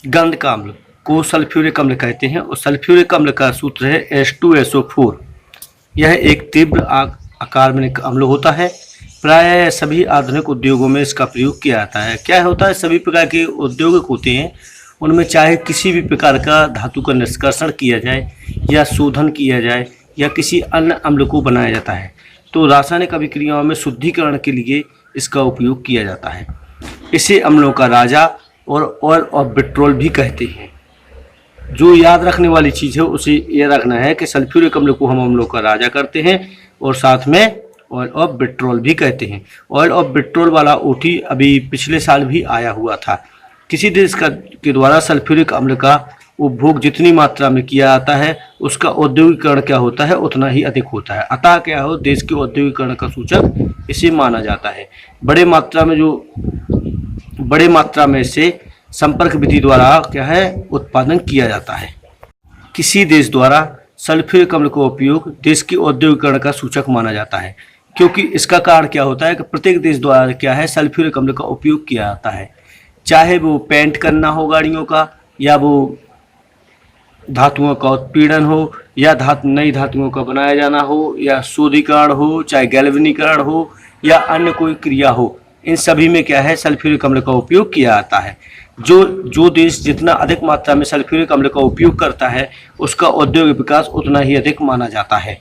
गंधक अम्ल को सल्फ्यूरिक अम्ल कहते हैं और सल्फ्यूरिक अम्ल का सूत्र है H2SO4। यह एक तीव्र आकार में अम्ल होता है। प्राय सभी आधुनिक उद्योगों में इसका प्रयोग किया जाता है। क्या होता है, सभी प्रकार के उद्योग होते हैं, उनमें चाहे किसी भी प्रकार का धातु का निष्कर्षण किया जाए या शोधन किया जाए या किसी अन्य अम्ल को बनाया जाता है तो रासायनिक अभिक्रियाओं में शुद्धिकरण के लिए इसका उपयोग किया जाता है। इसे अम्लों का राजा और ऑयल ऑफ विट्रोल भी कहते हैं। जो याद रखने वाली चीज़ है उसे ये रखना है कि सल्फ्यूरिक अम्ल को हम अम्लों का राजा करते हैं और साथ में ऑयल ऑफ विट्रोल भी कहते हैं। ऑयल ऑफ विट्रोल वाला ओटी अभी पिछले साल भी आया हुआ था। किसी देश के द्वारा सल्फ्यूरिक अम्ल का उपभोग जितनी मात्रा में किया जाता है उसका औद्योगिकरण क्या होता है उतना ही अधिक होता है। अतः क्या हो, देश के औद्योगिकरण का सूचक इसे माना जाता है। बड़े मात्रा में इसे संपर्क विधि द्वारा क्या है उत्पादन किया जाता है। किसी देश द्वारा सल्फ्यूरिक अम्ल का उपयोग देश के औद्योगिकरण का सूचक माना जाता है, क्योंकि इसका कारण क्या होता है कि प्रत्येक देश द्वारा क्या है सल्फ्यूरिक अम्ल का उपयोग किया जाता है। चाहे वो पेंट करना हो गाड़ियों का, या वो धातुओं का उत्पीड़न हो, या नई धातुओं का बनाया जाना हो, या शोधीकरण हो, चाहे गैल्वेनीकरण हो या अन्य कोई क्रिया हो, इन सभी में क्या है सल्फ्यूरिक अम्ल का उपयोग किया जाता है। जो देश जितना अधिक मात्रा में सल्फ्यूरिक अम्ल का उपयोग करता है उसका औद्योगिक विकास उतना ही अधिक माना जाता है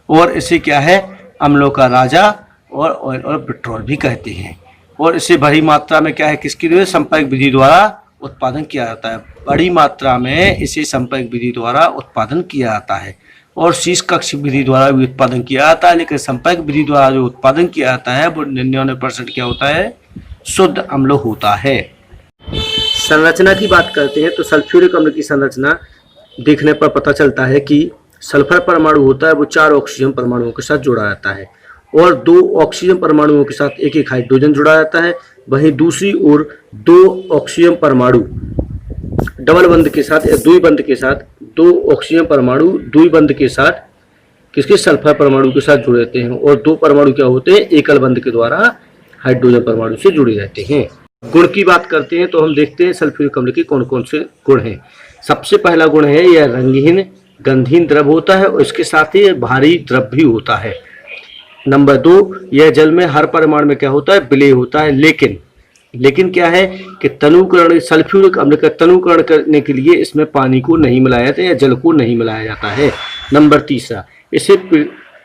और इसे क्या है अम्लों का राजा और ऑयल और पेट्रोल भी कहते हैं। और इसे बड़ी मात्रा में क्या है किसकी द्वारा संपर्क विधि द्वारा उत्पादन किया जाता है। बड़ी मात्रा में इसे संपर्क विधि द्वारा उत्पादन किया जाता है और शीश कक्ष विधि द्वारा भी उत्पादन किया जाता है, लेकिन संपर्क विधि द्वारा जो उत्पादन किया जाता है वो 99% क्या होता है शुद्ध अम्ल होता है। संरचना की बात करते हैं तो सल्फ्यूरिक अम्ल की संरचना देखने पर पता चलता है कि सल्फर परमाणु होता है वो 4 ऑक्सीजन परमाणुओं के साथ जुड़ा जाता है और 2 ऑक्सीजन परमाणुओं के साथ एक हाइड्रोजन जुड़ा जाता है। वहीं दूसरी ओर 2 ऑक्सीजन परमाणु डबल बंध के साथ या द्विबंध के साथ 2 ऑक्सीजन परमाणु द्विबंध के साथ किसके सल्फर परमाणु के साथ जुड़े रहते हैं और 2 परमाणु क्या होते हैं एकल बंध के द्वारा हाइड्रोजन परमाणु से जुड़े रहते हैं। गुण की बात करते हैं तो हम देखते हैं सल्फ्यूरिक अम्ल के कौन कौन से गुण हैं। सबसे पहला गुण है यह रंगहीन गंधहीन द्रव होता है और इसके साथ ही भारी द्रव भी होता है। नंबर 2, यह जल में हर परमाणु में क्या होता है विलय होता है, लेकिन क्या है कि तनुकरण सल्फ्यूरिक अम्ल का तनुकरण करने के लिए इसमें पानी को नहीं मिलाया जाता या जल को नहीं मिलाया जाता है। नंबर 3, इसे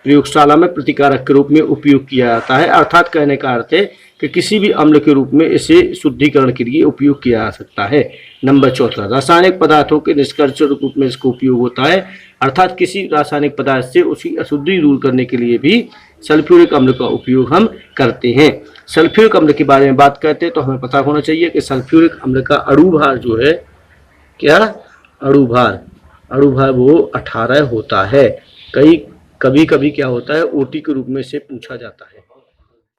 प्रयोगशाला में प्रतिकारक के रूप में उपयोग किया जाता है, अर्थात कहने का अर्थ है कि किसी भी अम्ल के रूप में इसे शुद्धिकरण के लिए उपयोग किया जा सकता है। नंबर 4, रासायनिक पदार्थों के निष्कर्षण रूप में इसका उपयोग होता है, अर्थात किसी रासायनिक पदार्थ से उसकी अशुद्धि दूर करने के लिए भी सल्फ्यूरिक अम्ल का उपयोग हम करते हैं। सल्फ्यूरिक अम्ल के बारे में बात करते हैं तो हमें पता होना चाहिए कि सल्फ्यूरिक अम्ल का अणुभार जो है क्या अणुभार वो 18 होता है। कभी कभी क्या होता है ओटी के रूप में से पूछा जाता है।